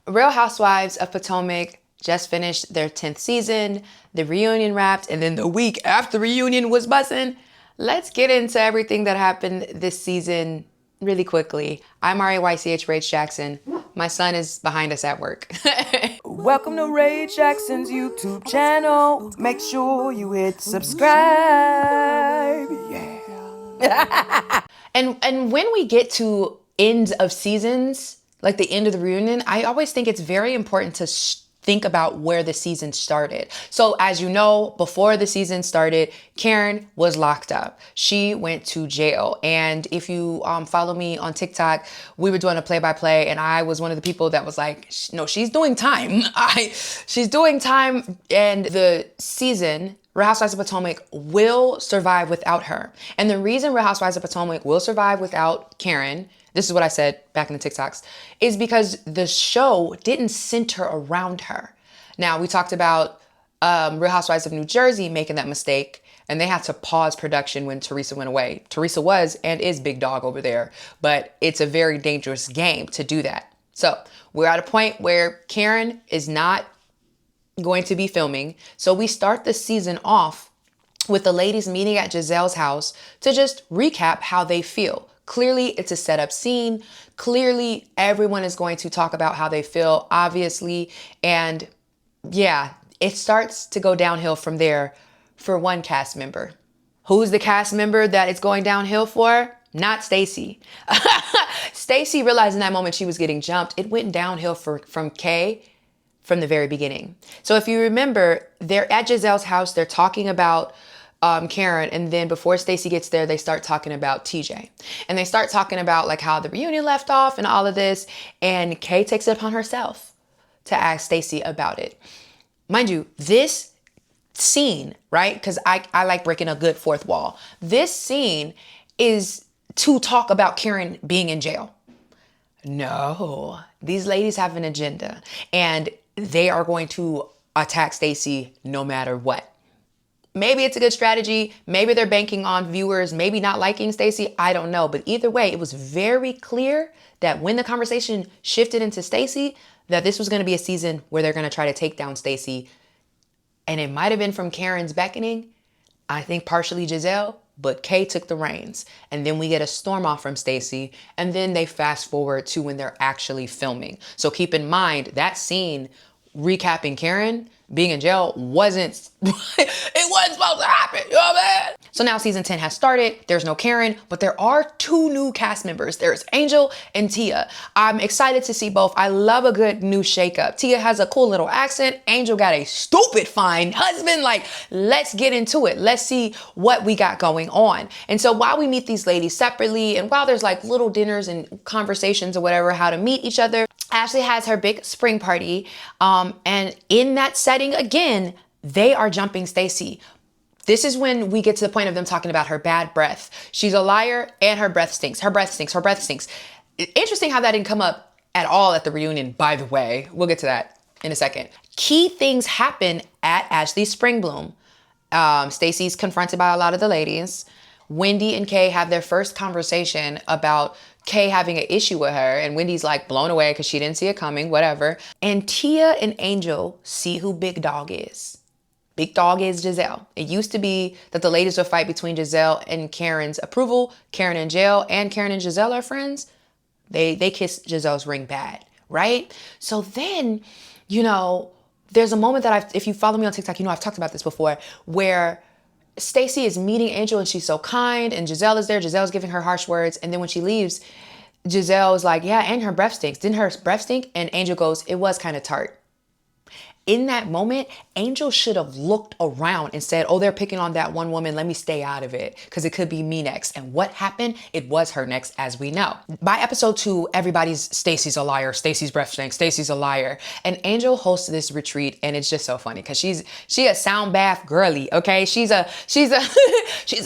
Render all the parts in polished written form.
Real Housewives of Potomac just finished their 10th season. The reunion wrapped, and then the week after the reunion was buzzing. Let's get into everything that happened this season really quickly. I'm RAYCH Rach Jackson. My son is behind us at work. Welcome to Ray Jackson's YouTube channel. Make sure you hit subscribe. Yeah. And when we get to ends of seasons, like the end of the reunion, I always think it's very important to think about where the season started. So as you know, before the season started, Karen was locked up. She went to jail. And if you follow me on TikTok, we were doing a play-by-play, and I was one of the people that was like, no, she's doing time. She's doing time. And the season, Real Housewives of Potomac, will survive without her. And the reason Real Housewives of Potomac will survive without Karen, this is what I said back in the TikToks, is because the show didn't center around her. Now, we talked about Real Housewives of New Jersey making that mistake, and they had to pause production when Teresa went away. Teresa was and is big dog over there, but it's a very dangerous game to do that. So we're at a point where Karen is not going to be filming. So we start the season off with the ladies meeting at Giselle's house to just recap how they feel. Clearly, it's a setup scene. Clearly, everyone is going to talk about how they feel, obviously. And yeah, it starts to go downhill from there for one cast member. Who's the cast member that it's going downhill for? Not Stacy. Stacy realized in that moment she was getting jumped. It went downhill from Kay from the very beginning. So if you remember, they're at Giselle's house. They're talking about Karen, and then before Stacy gets there, they start talking about TJ, and they start talking about like how the reunion left off and all of this, and Kay takes it upon herself to ask Stacy about it. Mind you, this scene, right? Because I like breaking a good fourth wall. This scene is to talk about Karen being in jail. No, these ladies have an agenda, and they are going to attack Stacy no matter what. Maybe it's a good strategy. Maybe they're banking on viewers, maybe not liking Stacy. I don't know. But either way, it was very clear that when the conversation shifted into Stacy, that this was going to be a season where they're going to try to take down Stacy. And it might have been from Karen's beckoning. I think partially Giselle, but Kay took the reins. And then we get a storm off from Stacy. And then they fast forward to when they're actually filming. So keep in mind that scene recapping Karen being in jail wasn't, it wasn't supposed to happen. You know what I mean? So now season 10 has started. There's no Karen, but there are two new cast members. There's Angel and Tia. I'm excited to see both. I love a good new shakeup. Tia has a cool little accent. Angel got a stupid fine husband. Like, let's get into it. Let's see what we got going on. And so while we meet these ladies separately, and while there's like little dinners and conversations or whatever, how to meet each other, Ashley has her big spring party. And in that setting, again, they are jumping Stacy. This is when we get to the point of them talking about her bad breath. She's a liar and her breath stinks. Her breath stinks. Her breath stinks. Interesting how that didn't come up at all at the reunion, by the way. We'll get to that in a second. Key things happen at Ashley's Spring Bloom. Stacy's confronted by a lot of the ladies. Wendy and Kay have their first conversation about Kay having an issue with her, and Wendy's like blown away because she didn't see it coming, whatever. And Tia and Angel see who Big Dog is. Big Dog is Giselle. It used to be that the ladies would fight between Giselle and Karen's approval. Karen in jail, and Karen and Giselle are friends. They kiss Giselle's ring bad, right? So then, you know, there's a moment that if you follow me on TikTok, you know I've talked about this before, where Stacy is meeting Angel and she's so kind, and Giselle is there. Giselle's giving her harsh words. And then when she leaves, Giselle is like, yeah, and her breath stinks. Didn't her breath stink? And Angel goes, it was kind of tart. In that moment, Angel should have looked around and said, oh, they're picking on that one woman. Let me stay out of it because it could be me next. And what happened? It was her next, as we know. By episode 2, everybody's Stacy's a liar. Stacy's breath stinks. Stacy's a liar. And Angel hosts this retreat, and it's just so funny because she a sound bath girly. Okay, she's a she's a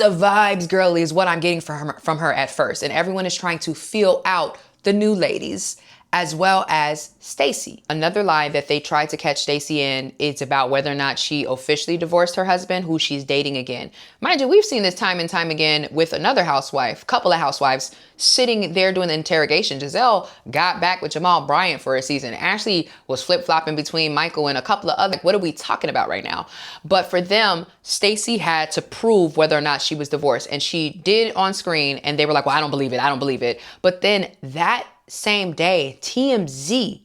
vibes girly is what I'm getting from her at first. And everyone is trying to feel out the new ladies as well as Stacy. Another lie that they tried to catch Stacy in is about whether or not she officially divorced her husband, who she's dating again. Mind you, we've seen this time and time again with another housewife, couple of housewives sitting there doing the interrogation. Giselle got back with Jamal Bryant for a season. Ashley was flip-flopping between Michael and a couple of other. What are we talking about right now? But for them, Stacy had to prove whether or not she was divorced, and she did on screen, and they were like, well, I don't believe it. I don't believe it. But then that same day, TMZ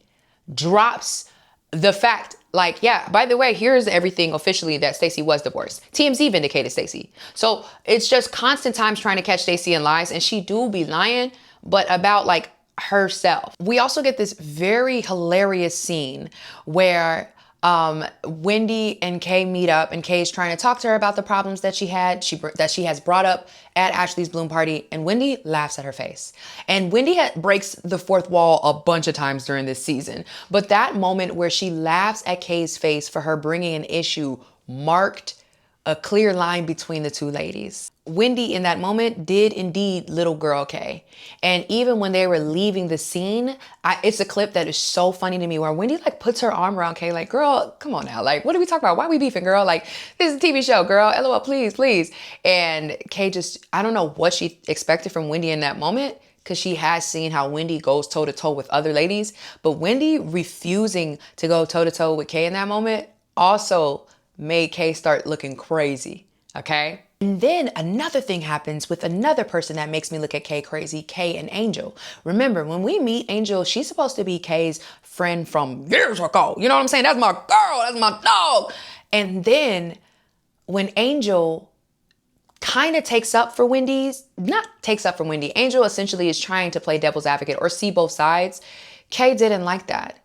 drops the fact, like, yeah, by the way, here's everything officially that Stacy was divorced. TMZ vindicated Stacy. So it's just constant times trying to catch Stacy in lies, and she do be lying, but about like herself. We also get this very hilarious scene where Wendy and Kay meet up, and Kay is trying to talk to her about the problems that she has brought up at Ashley's Bloom party, and Wendy laughs at her face. And Wendy breaks the fourth wall a bunch of times during this season, but that moment where she laughs at Kay's face for her bringing an issue marked a clear line between the two ladies. Wendy in that moment did indeed little girl Kay. And even when they were leaving the scene, it's a clip that is so funny to me where Wendy like puts her arm around Kay like, girl, come on now. Like, what are we talking about? Why are we beefing, girl? Like, this is a TV show, girl. LOL, please, please. And Kay just, I don't know what she expected from Wendy in that moment, because she has seen how Wendy goes toe-to-toe with other ladies. But Wendy refusing to go toe-to-toe with Kay in that moment also made Kay start looking crazy, okay? And then another thing happens with another person that makes me look at Kay crazy, Kay and Angel. Remember, when we meet Angel, she's supposed to be Kay's friend from years ago. You know what I'm saying? That's my girl, that's my dog. And then when Angel kind of takes up for Wendy, Angel essentially is trying to play devil's advocate or see both sides. Kay didn't like that.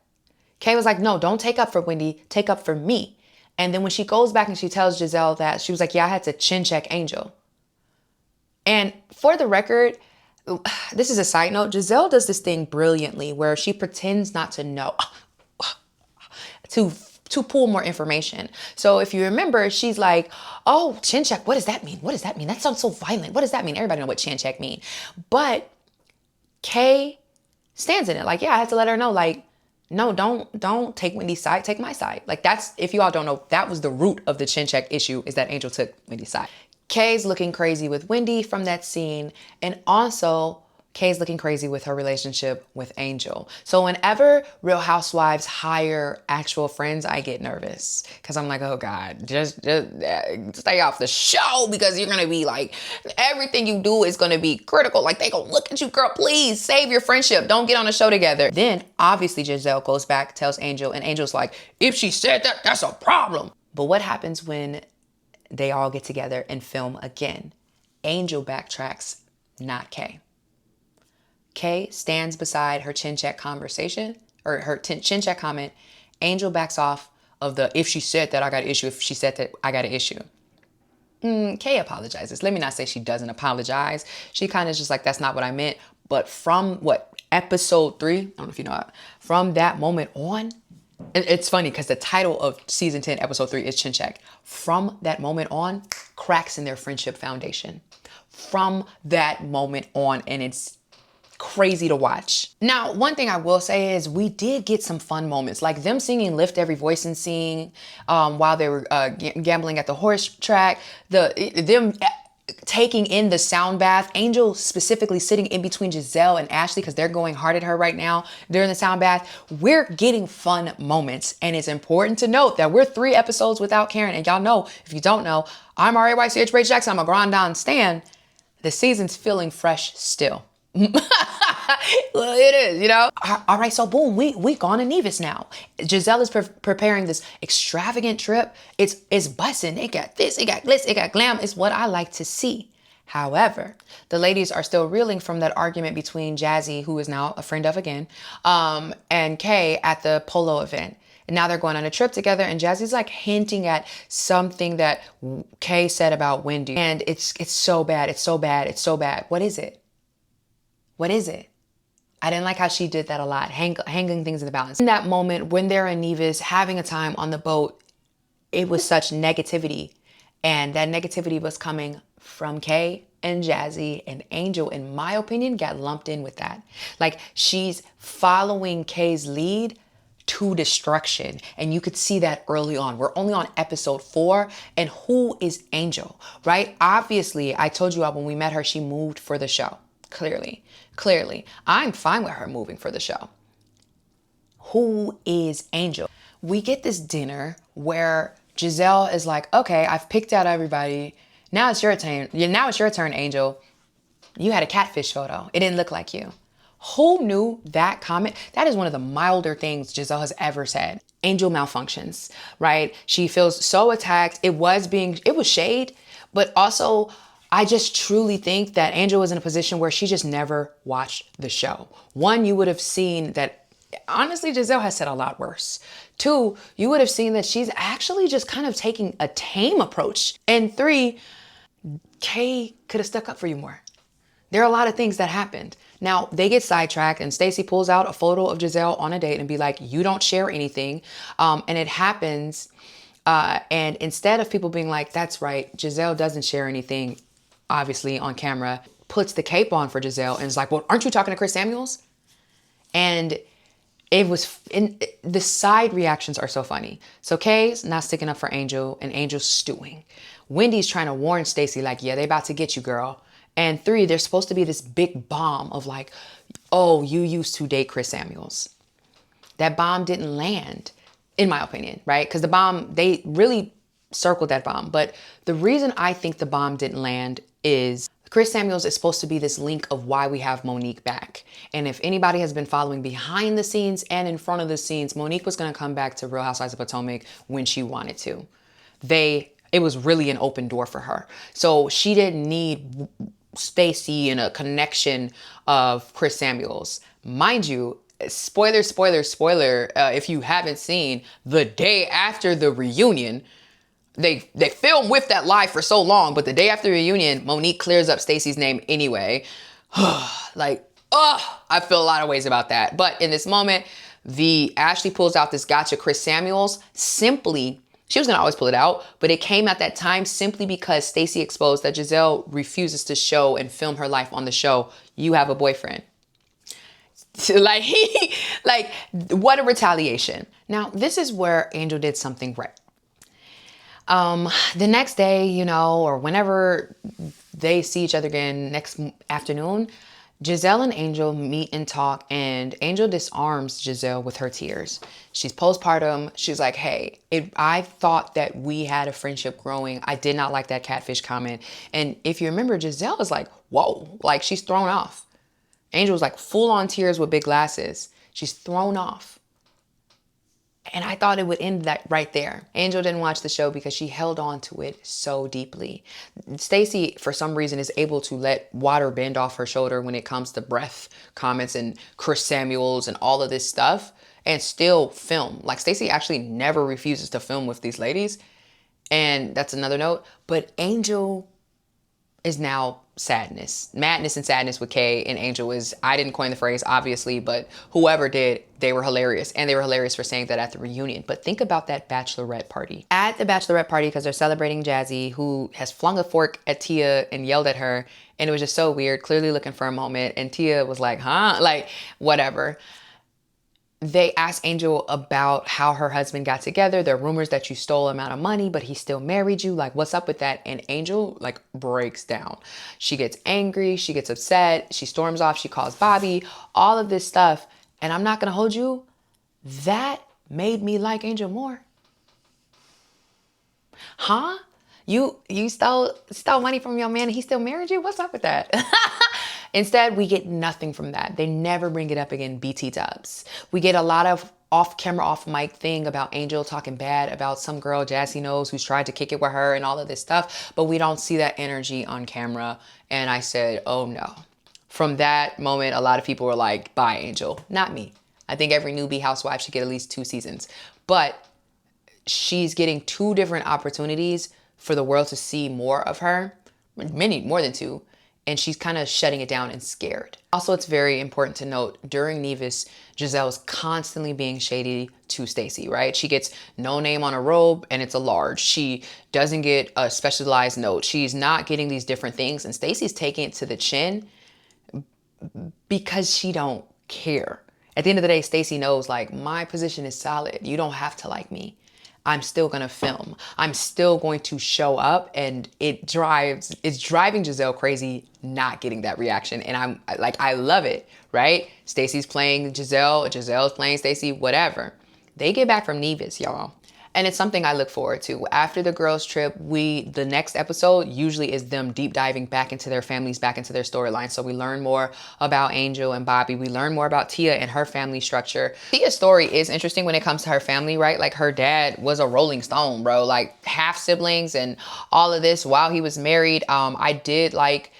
Kay was like, no, don't take up for Wendy, take up for me. And then when she goes back and she tells Giselle that, she was like, yeah, I had to chin check Angel. And for the record, this is a side note, Giselle does this thing brilliantly where she pretends not to know to pull more information. So if you remember, she's like, oh, chin check, what does that mean? What does that mean? That sounds so violent. What does that mean? Everybody know what chin check mean. But Kay stands in it. Like, yeah, I had to let her know, like, no, don't take Wendy's side, take my side. Like, that's, if you all don't know, that was the root of the chin check issue, is that Angel took Wendy's side. Kay's looking crazy with Wendy from that scene, and also Kay's looking crazy with her relationship with Angel. So whenever Real Housewives hire actual friends, I get nervous because I'm like, oh God, just stay off the show, because you're gonna be like, everything you do is gonna be critical. Like, they gonna look at you, girl, please save your friendship. Don't get on the show together. Then obviously Giselle goes back, tells Angel, and Angel's like, if she said that, that's a problem. But what happens when they all get together and film again? Angel backtracks, not Kay. Kay stands beside her chin check conversation, or her chin check comment. Angel backs off of the, if she said that, I got an issue. If she said that, I got an issue. Kay apologizes. Let me not say she doesn't apologize. She kind of just like, that's not what I meant. But from episode 3, I don't know if you know, from that moment on, it's funny because the title of season 10, episode 3 is Chin Check. From that moment on, cracks in their friendship foundation. From that moment on, and it's crazy to watch. Now, one thing I will say is we did get some fun moments, like them singing Lift Every Voice and Sing while they were gambling at the horse track, them taking in the sound bath, Angel specifically sitting in between Giselle and Ashley because they're going hard at her right now during the sound bath. We're getting fun moments, and it's important to note that we're 3 episodes without Karen, and y'all know, if you don't know, I'm RHOP Jackson, I'm a Grande stan. The season's feeling fresh still. Well, it is, you know. All right, so boom, we gone to NeAs now. Giselle is preparing this extravagant trip. It's bussin'. They got this, it got glitz, it got glam. It's what I like to see. However, the ladies are still reeling from that argument between Jazzy, who is now a friend of again, and Kay at the polo event. And now they're going on a trip together, and Jazzy's like hinting at something that Kay said about Wendy. And it's so bad, it's so bad, it's so bad. What is it? What is it? I didn't like how she did that a lot, hanging things in the balance. In that moment, when they're in NeAs, having a time on the boat, it was such negativity. And that negativity was coming from Kay and Jazzy, and Angel, in my opinion, got lumped in with that. Like, she's following Kay's lead to destruction. And you could see that early on. We're only on episode 4. And who is Angel, right? Obviously, I told you when we met her, she moved for the show. Clearly. I'm fine with her moving for the show. Who is Angel? We get this dinner where Giselle is like, okay, I've picked out everybody. Now it's your turn. Now it's your turn, Angel. You had a catfish photo. It didn't look like you. Who knew that comment? That is one of the milder things Giselle has ever said. Angel malfunctions, right? She feels so attacked. It was shade, but also I just truly think that Angel was in a position where she just never watched the show. One, you would have seen that, honestly, Giselle has said a lot worse. 2, you would have seen that she's actually just kind of taking a tame approach. And 3, Kay could have stuck up for you more. There are a lot of things that happened. Now, they get sidetracked and Stacy pulls out a photo of Giselle on a date and be like, you don't share anything. And it happens. And instead of people being like, that's right, Giselle doesn't share anything, obviously on camera, puts the cape on for Giselle and is like, well, aren't you talking to Chris Samuels? And the side reactions are so funny. So Kay's not sticking up for Angel and Angel's stewing. Wendy's trying to warn Stacy like, yeah, they about to get you, girl. And 3, there's supposed to be this big bomb of like, oh, you used to date Chris Samuels. That bomb didn't land, in my opinion, right? Because the bomb, they really circled that bomb. But the reason I think the bomb didn't land is Chris Samuels is supposed to be this link of why we have Monique back. And if anybody has been following behind the scenes and in front of the scenes, Monique was going to come back to Real Housewives of Potomac when she wanted to. It was really an open door for her. So she didn't need Stacy and a connection of Chris Samuels. Mind you, spoiler, if you haven't seen, the day after the reunion, they filmed with that live for so long, but the day after the reunion, Monique clears up Stacy's name anyway. I feel a lot of ways about that. But in this moment, Ashley pulls out this gotcha Chris Samuels simply. She was going to always pull it out, but it came at that time simply because Stacy exposed that Giselle refuses to show and film her life on the show. You have a boyfriend. Like, what a retaliation. Now, this is where Angel did something right. The next day, or whenever they see each other again next afternoon, Giselle and Angel meet and talk, and Angel disarms Giselle with her tears. She's postpartum. She's like, hey, I thought that we had a friendship growing. I did not like that catfish comment. And if you remember, Giselle is like, whoa, like she's thrown off. Angel's like full on tears with big glasses. She's thrown off. And I thought it would end that right there. Angel didn't watch the show because she held on to it so deeply. Stacy, for some reason, is able to let water bend off her shoulder when it comes to breath comments and Chris Samuels and all of this stuff, and still film. Like, Stacy actually never refuses to film with these ladies. And that's another note. But Angel is now madness and sadness with Kay, and Angel is, I didn't coin the phrase, obviously, but whoever did, they were hilarious. And they were hilarious for saying that at the reunion. But think about that bachelorette party. At the bachelorette party, because they're celebrating Jazzy, who has flung a fork at Tia and yelled at her. And it was just so weird, clearly looking for a moment. And Tia was like, huh? Like, whatever. They asked Angel about how her husband got together. There are rumors that you stole him out of money, but he still married you. Like, what's up with that? And Angel, like, breaks down. She gets angry. She gets upset. She storms off. She calls Bobby. All of this stuff. And I'm not going to hold you. That made me like Angel more. Huh? You stole money from your man and he still married you? What's up with that? Instead, we get nothing from that. They never bring it up again, BT dubs. We get a lot of off-camera, off-mic thing about Angel talking bad about some girl Jazzy knows who's tried to kick it with her and all of this stuff, but we don't see that energy on camera. And I said, oh no. From that moment, a lot of people were like, bye, Angel. Not me. I think every newbie housewife should get at least 2 seasons. But she's getting 2 different opportunities for the world to see more of her, many more than 2. and she's kind of shutting it down and scared. Also, it's very important to note during NeAs, Giselle's constantly being shady to Stacy, right? She gets no name on a robe and it's a large. She doesn't get a specialized note. She's not getting these different things, and Stacy's taking it to the chin because she don't care. At the end of the day, Stacy knows, like, my position is solid. You don't have to like me. I'm still gonna film. I'm still going to show up, and it's driving Giselle crazy not getting that reaction. And I'm like, I love it, right? Stacy's playing Giselle, Giselle's playing Stacy, whatever. They get back from NeAs, y'all. And it's something I look forward to. After the girls' trip, the next episode usually is them deep diving back into their families, back into their storyline. So we learn more about Angel and Bobby. We learn more about Tia and her family structure. Tia's story is interesting when it comes to her family, right? Like, her dad was a Rolling Stone, bro. Like, half siblings and all of this while he was married. I did like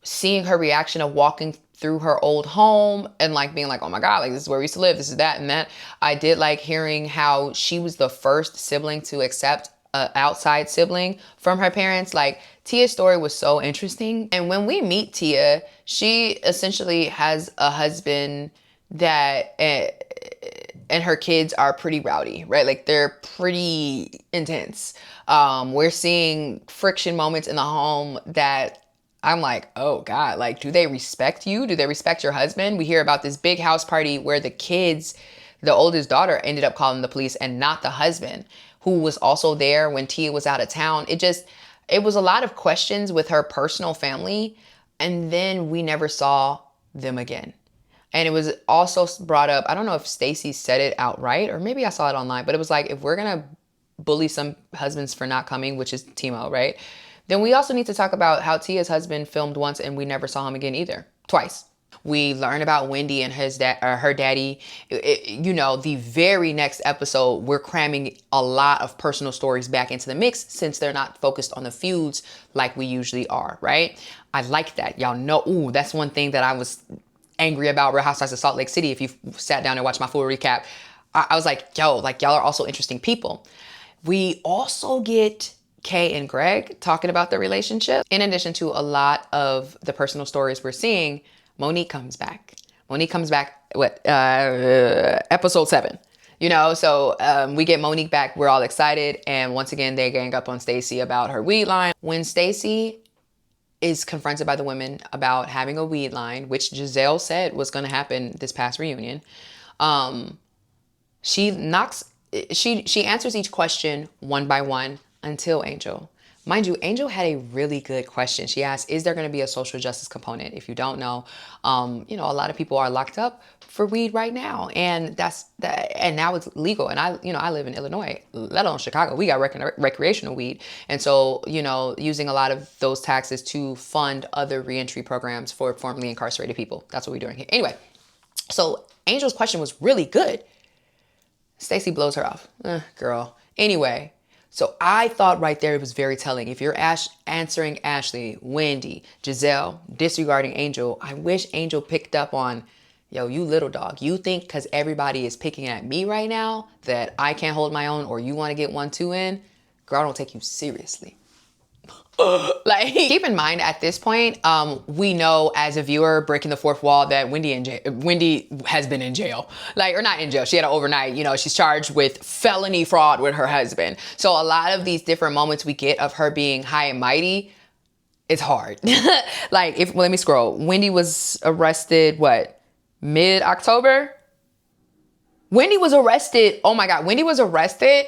seeing her reaction of walking through her old home and like being like, oh my God, like, this is where we used to live. This is that and that. I did like hearing how she was the first sibling to accept an outside sibling from her parents. Like, Tia's story was so interesting. And when we meet Tia, she essentially has a husband that, and her kids are pretty rowdy, right? Like, they're pretty intense. We're seeing friction moments in the home that I'm like, oh God, like, do they respect you? Do they respect your husband? We hear about this big house party where the kids, the oldest daughter ended up calling the police and not the husband, who was also there when Tia was out of town. It was a lot of questions with her personal family. And then we never saw them again. And it was also brought up, I don't know if Stacy said it outright, or maybe I saw it online, but it was like, if we're going to bully some husbands for not coming, which is Timo, right? Then we also need to talk about how Tia's husband filmed once and we never saw him again either. Twice. We learn about Wendy and her daddy. The very next episode, we're cramming a lot of personal stories back into the mix since they're not focused on the feuds like we usually are, right? I like that. Y'all know, that's one thing that I was angry about Real Housewives of Salt Lake City. If you sat down and watched my full recap, I was like, yo, like, y'all are also interesting people. We also get Kay and Greg talking about their relationship. In addition to a lot of the personal stories we're seeing, Monique comes back. Episode 7. So we get Monique back. We're all excited. And once again, they gang up on Stacy about her weed line. When Stacy is confronted by the women about having a weed line, which Giselle said was going to happen this past reunion, she answers each question one by one until Angel. Mind you, Angel had a really good question. She asked, is there going to be a social justice component? If you don't know, a lot of people are locked up for weed right now. And and now it's legal. And I live in Illinois, let alone Chicago. We got recreational weed. And so, using a lot of those taxes to fund other reentry programs for formerly incarcerated people. That's what we're doing here. Anyway, so Angel's question was really good. Stacy blows her off. Girl. Anyway. So I thought right there it was very telling. If you're answering Ashley, Wendy, Giselle, disregarding Angel, I wish Angel picked up on, yo, you little dog. You think because everybody is picking at me right now that I can't hold my own or you want to get 1-2 in? Girl, I don't take you seriously. Like, keep in mind at this point, we know as a viewer breaking the fourth wall that Wendy has been in jail, or not in jail. She had an overnight, she's charged with felony fraud with her husband. So a lot of these different moments we get of her being high and mighty, it's hard. Let me scroll. Wendy was arrested, mid-October? Wendy was arrested. Oh my God. Wendy was arrested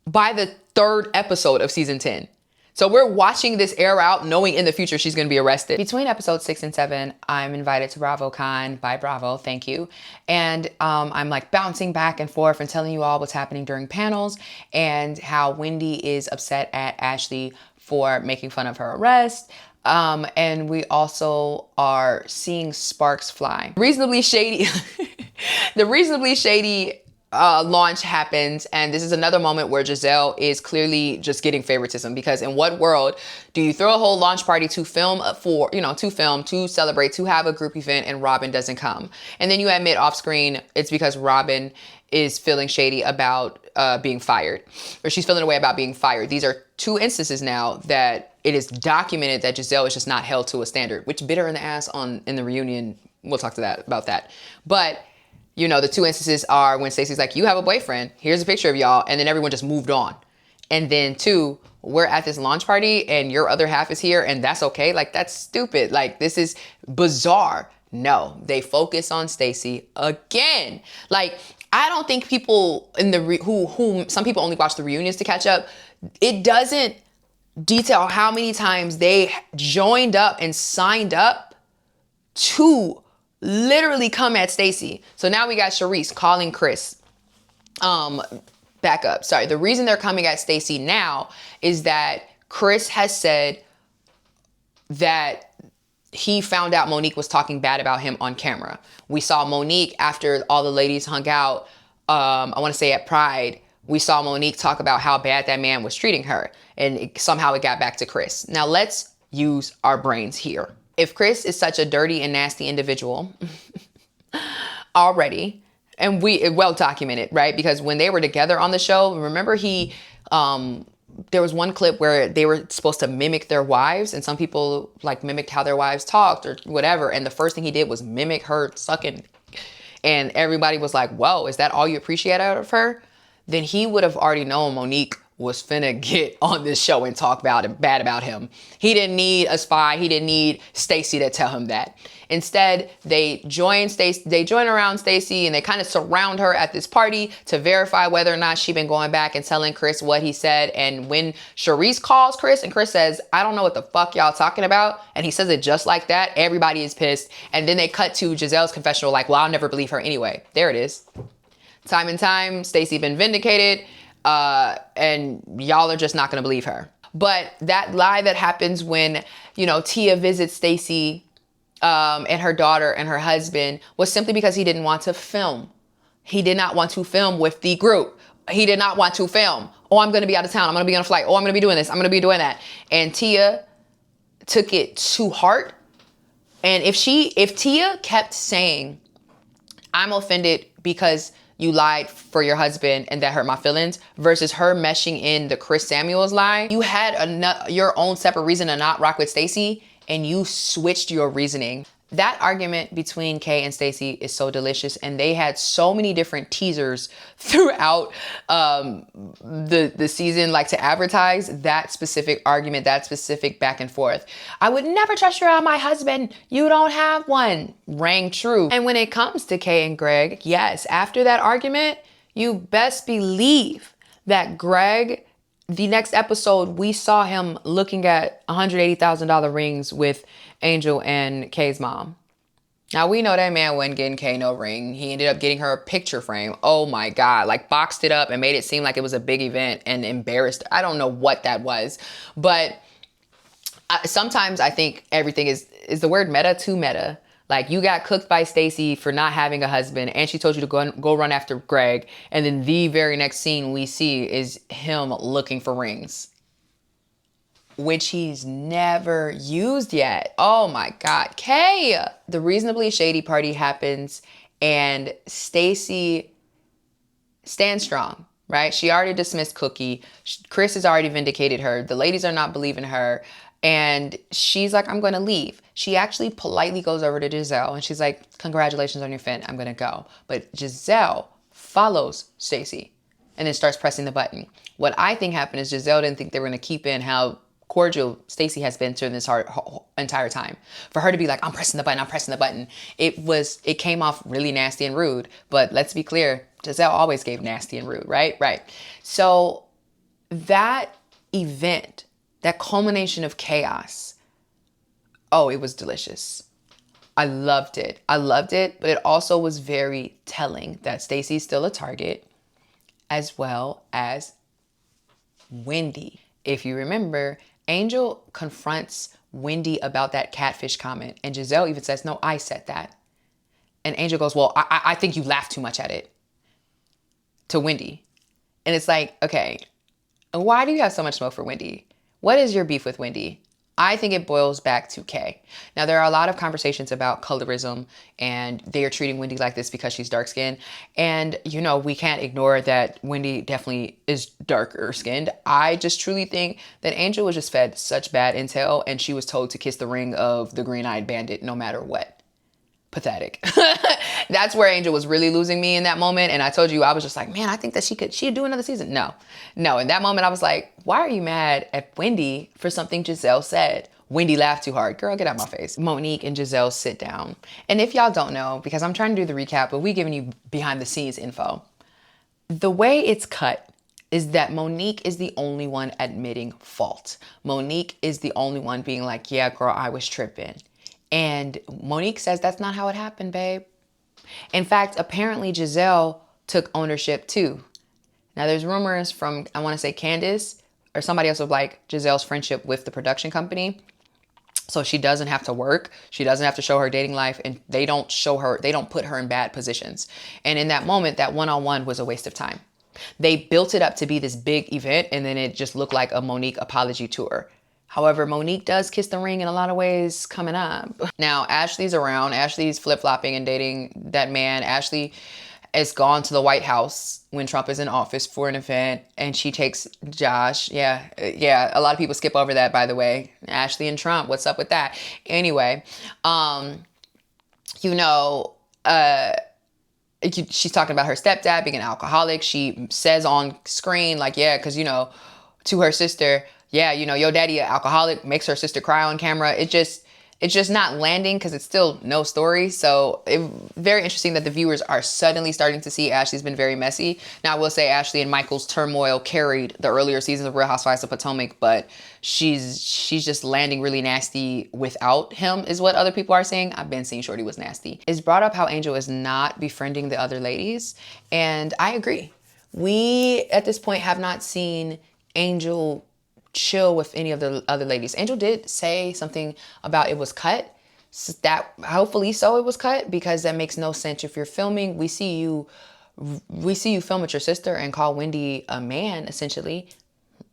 by the 3rd episode of season 10. So we're watching this air out knowing in the future she's going to be arrested. Between episodes 6 and 7, I'm invited to BravoCon by Bravo. Thank you. And I'm like bouncing back and forth and telling you all what's happening during panels and how Wendy is upset at Ashley for making fun of her arrest. And we also are seeing sparks fly. Reasonably shady. The reasonably shady launch happens, and this is another moment where Giselle is clearly just getting favoritism, because in what world do you throw a whole launch party to film to celebrate, to have a group event, and Robin doesn't come? And then you admit off screen it's because Robin is feeling shady about being fired, or she's feeling a way about being fired. These are 2 instances now that it is documented that Giselle is just not held to a standard, which bit her in the ass in the reunion. We'll talk to that about that. But, you know, the two instances are when Stacy's like, you have a boyfriend. Here's a picture of y'all. And then everyone just moved on. And then two, we're at this launch party and your other half is here and that's okay. Like, that's stupid. Like, this is bizarre. No, they focus on Stacy again. Like, I don't think people in the who some people only watch the reunions to catch up. It doesn't detail how many times they joined up and signed up to literally come at Stacy. So now we got Charisse calling Chris. Back up. Sorry. The reason they're coming at Stacy now is that Chris has said that he found out Monique was talking bad about him on camera. We saw Monique after all the ladies hung out. I want to say at Pride, we saw Monique talk about how bad that man was treating her. And somehow it got back to Chris. Now let's use our brains here. If Chris is such a dirty and nasty individual already, and well documented, right? Because when they were together on the show, remember there was one clip where they were supposed to mimic their wives, and some people like mimicked how their wives talked or whatever. And the first thing he did was mimic her sucking. And everybody was like, whoa, is that all you appreciate out of her? Then he would have already known Monique was finna get on this show and talk bad about him. He didn't need a spy. He didn't need Stacy to tell him that. Instead, they join around Stacy and they kind of surround her at this party to verify whether or not she's been going back and telling Chris what he said. And when Charisse calls Chris and Chris says, I don't know what the fuck y'all talking about, and he says it just like that, everybody is pissed. And then they cut to Giselle's confessional like, well, I'll never believe her anyway. There it is. Time and time, Stacy been vindicated. And y'all are just not going to believe her. But that lie that happens when, you know, Tia visits Stacy and her daughter and her husband was simply because he didn't want to film. He did not want to film with the group. He did not want to film. Oh, I'm going to be out of town. I'm going to be on a flight. Oh, I'm going to be doing this. I'm going to be doing that. And Tia took it to heart. And if Tia kept saying, I'm offended because you lied for your husband and that hurt my feelings, versus her meshing in the Chris Samuels lie, you had your own separate reason to not rock with Stacy and you switched your reasoning. That argument between Kay and Stacy is so delicious, and they had so many different teasers throughout the season, like to advertise that specific argument, that specific back and forth. I would never trust you around my husband. You don't have one. Rang true. And when it comes to Kay and Greg, yes, after that argument, you best believe that Greg, the next episode, we saw him looking at $180,000 rings with Angel and Kay's mom. Now, we know that man wasn't getting Kay no ring. He ended up getting her a picture frame. Oh my God, like boxed it up and made it seem like it was a big event and embarrassed. I don't know what that was. But sometimes I think everything is the word meta too meta. Like, you got cooked by Stacy for not having a husband, and she told you to go run after Greg. And then the very next scene we see is him looking for rings, which he's never used yet. Oh my God. Kay! The reasonably shady party happens and Stacy stands strong, right? She already dismissed Cookie. Chris has already vindicated her. The ladies are not believing her. And she's like, I'm going to leave. She actually politely goes over to Giselle and she's like, congratulations on your fin. I'm going to go. But Giselle follows Stacy and then starts pressing the button. What I think happened is Giselle didn't think they were going to keep in how cordial Stacy has been during this entire time. For her to be like, I'm pressing the button. It came off really nasty and rude. But let's be clear, Giselle always gave nasty and rude, right? Right. So that event, that culmination of chaos, oh, it was delicious. I loved it. But it also was very telling that Stacy's still a target, as well as Wendy. If you remember, Angel confronts Wendy about that catfish comment, and Giselle even says, no, I said that. And Angel goes, well, I think you laughed too much at it, to Wendy. And it's like, okay, why do you have so much smoke for Wendy? What is your beef with Wendy? I think it boils back to Kay. Now, there are a lot of conversations about colorism, and they are treating Wendy like this because she's dark skinned. And, you know, we can't ignore that Wendy definitely is darker skinned. I just truly think that Angel was just fed such bad intel, and she was told to kiss the ring of the green eyed bandit no matter what. Pathetic. That's where Angel was really losing me in that moment. And I told you, I was just like, man, I think that she'd do another season. No. In that moment, I was like, why are you mad at Wendy for something Giselle said? Wendy laughed too hard. Girl, get out my face. Monique and Giselle sit down. And if y'all don't know, because I'm trying to do the recap, but we giving you behind the scenes info. The way it's cut is that Monique is the only one admitting fault. Monique is the only one being like, yeah, girl, I was tripping. And Monique says that's not how it happened, babe. In fact, apparently Giselle took ownership too. Now there's rumors from, I want to say Candace or somebody else of like Giselle's friendship with the production company. So she doesn't have to work. She doesn't have to show her dating life, and they don't put her in bad positions. And in that moment, that one-on-one was a waste of time. They built it up to be this big event, and then it just looked like a Monique apology tour. However, Monique does kiss the ring in a lot of ways coming up. Now, Ashley's around. Ashley's flip-flopping and dating that man. Ashley is gone to the White House when Trump is in office for an event, and she takes Josh. Yeah. A lot of people skip over that, by the way. Ashley and Trump, what's up with that? Anyway, you know, she's talking about her stepdad being an alcoholic. She says on screen, like, yeah, because, you know, to her sister, yeah, you know, your daddy an alcoholic, makes her sister cry on camera. It's just not landing because it's still no story. So very interesting that the viewers are suddenly starting to see Ashley's been very messy. Now, I will say Ashley and Michael's turmoil carried the earlier seasons of Real Housewives of Potomac, but she's just landing really nasty without him is what other people are saying. I've been seeing Shorty was nasty. It's brought up how Angel is not befriending the other ladies. And I agree. We, at this point, have not seen Angel chill with any of the other ladies. Angel did say something about it was cut. That hopefully so it was cut, because that makes no sense. If you're filming, we see you film with your sister and call Wendy a man, essentially,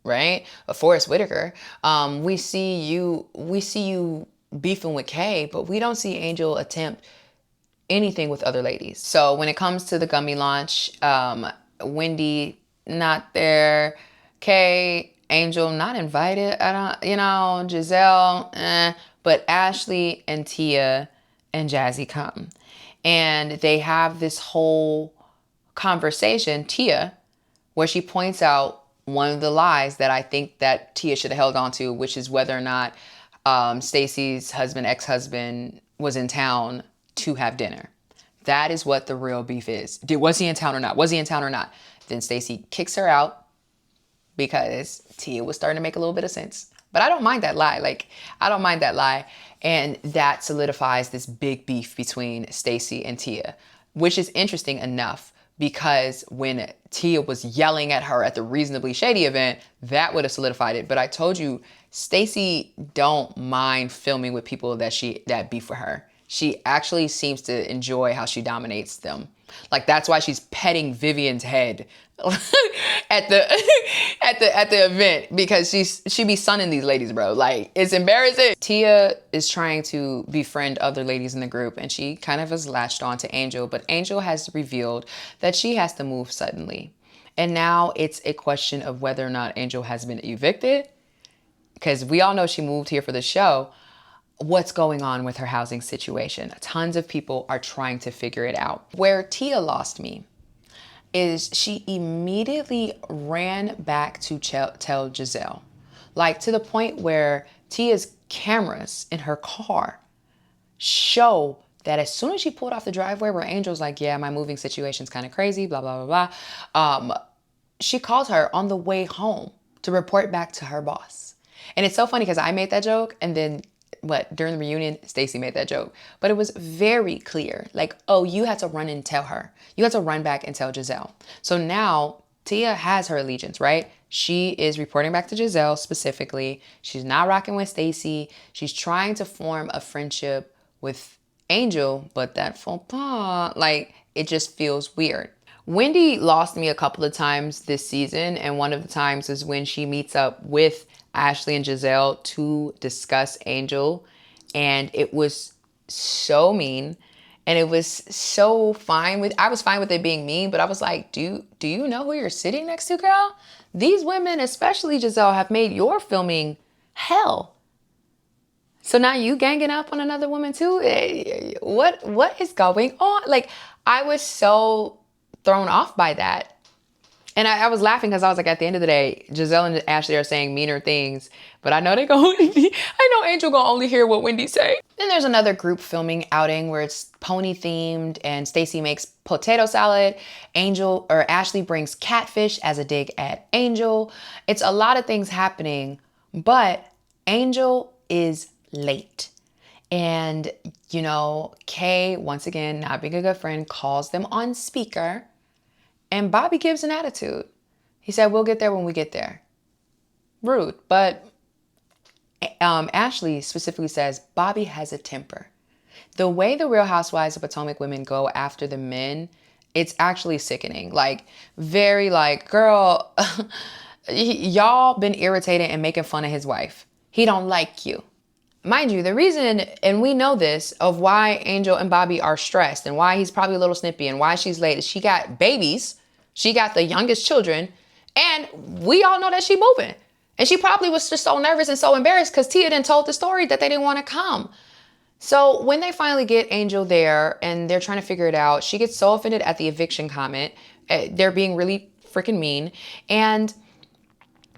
right? A Forrest Whitaker. We see you beefing with Kay, but we don't see Angel attempt anything with other ladies. So when it comes to the gummy launch, Wendy not there, Kay, Angel not invited. Giselle, but Ashley and Tia and Jazzy come. And they have this whole conversation, Tia, where she points out one of the lies that I think that Tia should have held on to, which is whether or not Stacy's ex-husband, was in town to have dinner. That is what the real beef is. Was he in town or not? Then Stacy kicks her out, because Tia was starting to make a little bit of sense. But I don't mind that lie. And that solidifies this big beef between Stacy and Tia, which is interesting enough, because when Tia was yelling at her at the Reasonably Shady event, that would have solidified it. But I told you, Stacy don't mind filming with people that beef with her. She actually seems to enjoy how she dominates them. Like, that's why she's petting Vivian's head at the event, because she be sunning these ladies, bro. Like, it's embarrassing. Tia is trying to befriend other ladies in the group, and she kind of has latched on to Angel, but Angel has revealed that she has to move suddenly. And now it's a question of whether or not Angel has been evicted, because we all know she moved here for the show. What's going on with her housing situation? Tons of people are trying to figure it out. Where Tia lost me is she immediately ran back to tell Giselle. Like, to the point where Tia's cameras in her car show that as soon as she pulled off the driveway, where Angel's like, yeah, my moving situation's kind of crazy, blah, blah, blah, blah. She calls her on the way home to report back to her boss. And it's so funny because I made that joke, and then during the reunion, Stacy made that joke. But it was very clear, like, oh, you had to run and tell her. You had to run back and tell Giselle. So now Tia has her allegiance, right? She is reporting back to Giselle specifically. She's not rocking with Stacy. She's trying to form a friendship with Angel, but that faux pas, like, it just feels weird. Wendy lost me a couple of times this season, and one of the times is when she meets up with Ashley and Giselle to discuss Angel, and it was so mean, and it was so fine with. I was fine with it being mean, but I was like, do you know who you're sitting next to, girl? These women, especially Giselle, have made your filming hell. So now you ganging up on another woman too? What is going on? Like, I was so thrown off by that. And I was laughing because I was like, at the end of the day, Giselle and Ashley are saying meaner things, but I know they go. I know Angel gonna only hear what Wendy say. Then there's another group filming outing where it's pony themed, and Stacy makes potato salad. Ashley brings catfish as a dig at Angel. It's a lot of things happening, but Angel is late. And, Kay, once again, not being a good friend, calls them on speaker. And Bobby gives an attitude. He said, we'll get there when we get there. Rude. But Ashley specifically says, Bobby has a temper. The way the Real Housewives of Potomac women go after the men, it's actually sickening. Like, very like, girl, y'all been irritated and making fun of his wife. He don't like you. Mind you, the reason, and we know this, of why Angel and Bobby are stressed and why he's probably a little snippy and why she's late is she got babies. She got the youngest children. And we all know that she moving. And she probably was just so nervous and so embarrassed because Tia done told the story that they didn't want to come. So when they finally get Angel there and they're trying to figure it out, she gets so offended at the eviction comment. They're being really freaking mean. And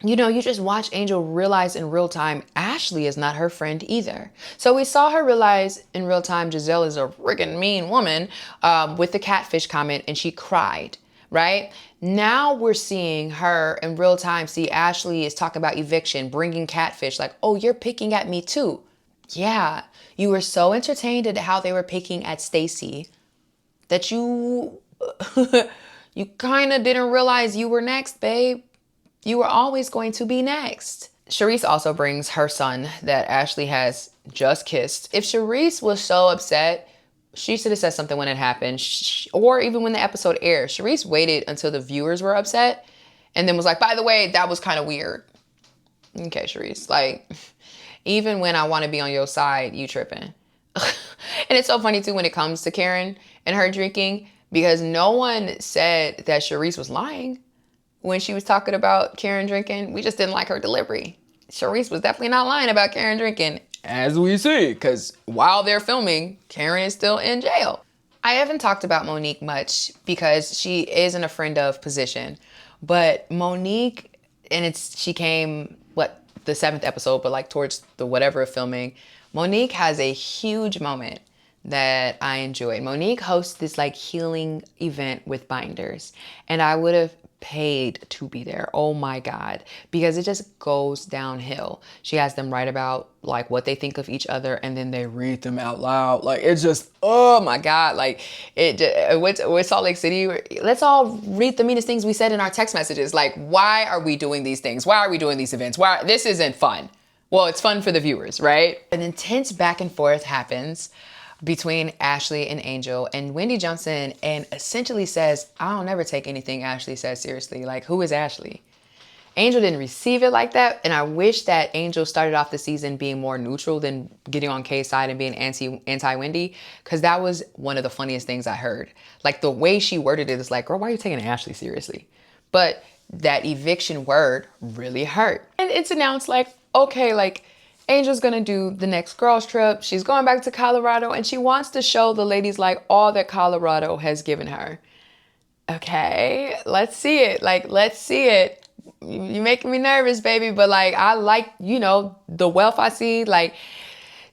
you just watch Angel realize in real time, Ashley is not her friend either. So we saw her realize in real time, Giselle is a freaking mean woman with the catfish comment, and she cried, right? Now we're seeing her in real time see Ashley is talking about eviction, bringing catfish, like, oh, you're picking at me too. Yeah, you were so entertained at how they were picking at Stacy that you kind of didn't realize you were next, babe. You were always going to be next. Charisse also brings her son that Ashley has just kissed. If Charisse was so upset, she should have said something when it happened, or even when the episode aired. Charisse waited until the viewers were upset and then was like, by the way, that was kind of weird. Okay, Charisse, like, even when I want to be on your side, you tripping. And it's so funny too when it comes to Karen and her drinking, because no one said that Charisse was lying. When she was talking about Karen drinking, we just didn't like her delivery. Charisse was definitely not lying about Karen drinking, as we see, because while they're filming, Karen is still in jail. I haven't talked about Monique much because she isn't a friend of position, but Monique, and she came, the 7th episode, but like towards the whatever of filming, Monique has a huge moment that I enjoyed. Monique hosts this like healing event with binders, and I would have paid to be there. Oh my God. Because it just goes downhill. She has them write about like what they think of each other, and then they read them out loud. Like, it's just, oh my God. Like, with Salt Lake City, let's all read the meanest things we said in our text messages. Like, why are we doing these things? Why are we doing these events? This isn't fun. Well, it's fun for the viewers, right? An intense back and forth happens between Ashley and Angel, and Wendy jumps in and essentially says, I don't ever take anything Ashley says seriously. Like, who is Ashley? Angel didn't receive it like that, and I wish that Angel started off the season being more neutral than getting on Kay's side and being anti-Wendy, because that was one of the funniest things I heard. Like, the way she worded it is like, girl, why are you taking Ashley seriously? But that eviction word really hurt. And it's announced like, okay, like, Angel's gonna do the next girls trip. She's going back to Colorado, and she wants to show the ladies like all that Colorado has given her. Okay, let's see it. Like, let's see it. You're making me nervous, baby. But like, I like, the wealth I see. Like,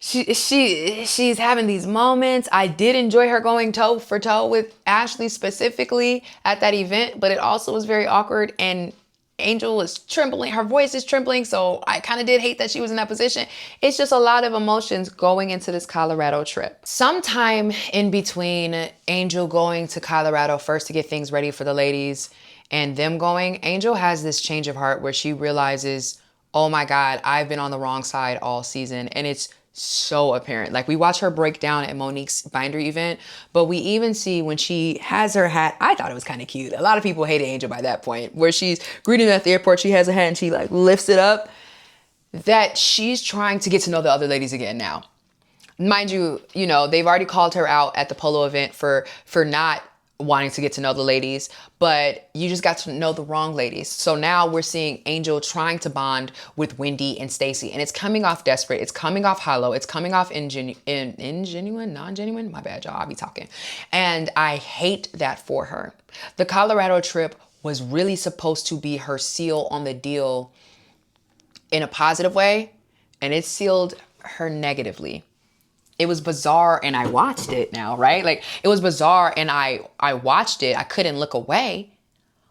she's having these moments. I did enjoy her going toe for toe with Ashley specifically at that event, but it also was very awkward, and Angel is trembling. Her voice is trembling. So I kind of did hate that she was in that position. It's just a lot of emotions going into this Colorado trip. Sometime in between Angel going to Colorado first to get things ready for the ladies and them going, Angel has this change of heart where she realizes, oh my God, I've been on the wrong side all season. And it's so apparent. Like, we watch her break down at Monique's binder event, but we even see when she has her hat. I thought it was kind of cute. A lot of people hated Angel by that point, where she's greeting at the airport. She has a hat and she like lifts it up. That she's trying to get to know the other ladies again now. Mind you, they've already called her out at the polo event for not wanting to get to know the ladies, but you just got to know the wrong ladies. So now we're seeing Angel trying to bond with Wendy and Stacy, and it's coming off desperate. It's coming off hollow. It's coming off ingenuine, non-genuine. My bad, y'all. I'll be talking. And I hate that for her. The Colorado trip was really supposed to be her seal on the deal in a positive way, and it sealed her negatively. It was bizarre, and I watched it now, right? Like, it was bizarre, and I watched it. I couldn't look away.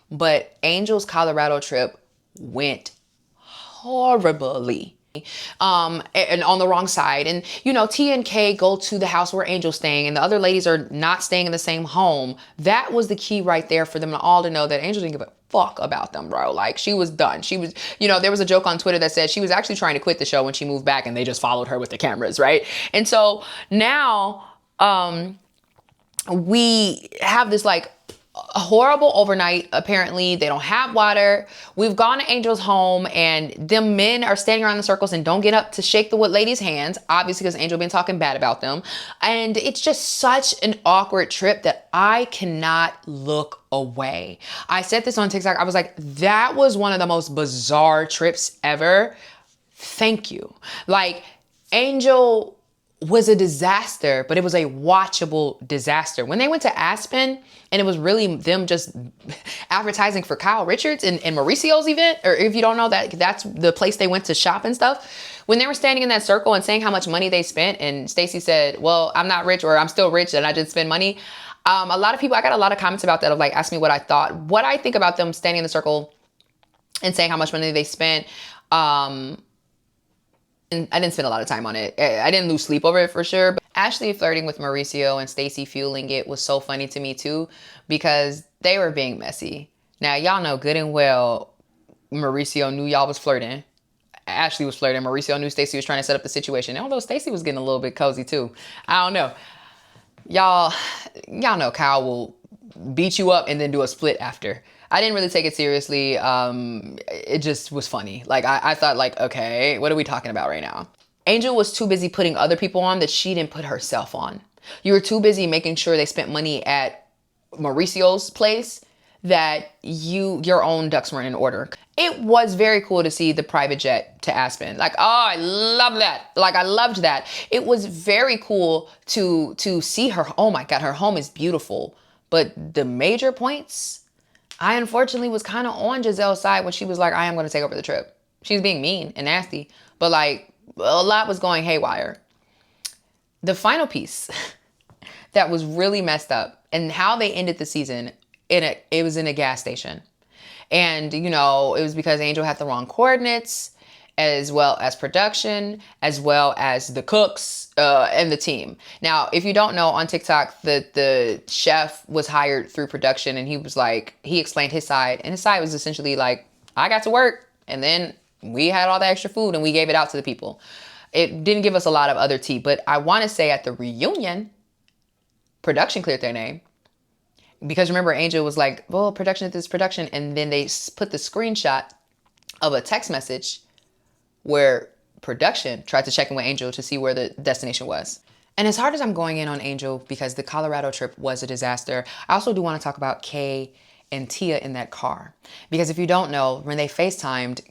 But Angel's Colorado trip went horribly. And on the wrong side. And, T and K go to the house where Angel's staying, and the other ladies are not staying in the same home. That was the key right there for them all to know that Angel didn't give a fuck about them, bro. Like, she was done. She was, there was a joke on Twitter that said she was actually trying to quit the show when she moved back, and they just followed her with the cameras, right? And so now we have this like a horrible overnight. Apparently they don't have water. We've gone to Angel's home, and them men are standing around in circles and don't get up to shake the ladies' hands, obviously because Angel been talking bad about them. And it's just such an awkward trip that I cannot look away. I said this on TikTok. I was like, that was one of the most bizarre trips ever. Thank you. Like, Angel was a disaster, but it was a watchable disaster. When they went to Aspen, and it was really them just advertising for Kyle Richards and Mauricio's event, or if you don't know, that's the place they went to shop and stuff. When they were standing in that circle and saying how much money they spent, and Stacy said, well, I'm not rich, or I'm still rich and I didn't spend money. A lot of people, I got a lot of comments about that, of like, ask me what I thought. What I think about them standing in the circle and saying how much money they spent. And I didn't spend a lot of time on it. I didn't lose sleep over it for sure. But Ashley flirting with Mauricio and Stacy fueling it was so funny to me too, because they were being messy. Now, y'all know good and well Mauricio knew y'all was flirting. Ashley was flirting. Mauricio knew Stacy was trying to set up the situation. Although Stacy was getting a little bit cozy too. I don't know. Y'all know Kyle will beat you up and then do a split after. I didn't really take it seriously. It just was funny. Like, I thought, like, okay, what are we talking about right now? Angel was too busy putting other people on that she didn't put herself on. You were too busy making sure they spent money at Mauricio's place that your own ducks weren't in order. It was very cool to see the private jet to Aspen. Like, oh, I love that. Like, I loved that. It was very cool to see her. Oh my God, her home is beautiful. But the major points, I unfortunately was kind of on Giselle's side when she was like, I am going to take over the trip. She was being mean and nasty, but like, a lot was going haywire. The final piece that was really messed up, and how they ended the season, it was in a gas station. And, it was because Angel had the wrong coordinates, as well as production, as well as the cooks and the team. Now, if you don't know, on TikTok, the chef was hired through production, and he explained his side, and his side was essentially like, I got to work, and then we had all the extra food and we gave it out to the people. It didn't give us a lot of other tea, but I want to say at the reunion, production cleared their name. Because remember, Angel was like, well, production is this production, and then they put the screenshot of a text message where production tried to check in with Angel to see where the destination was. And as hard as I'm going in on Angel because the Colorado trip was a disaster, I also do want to talk about Kay and Tia in that car. Because if you don't know, when they FaceTimed,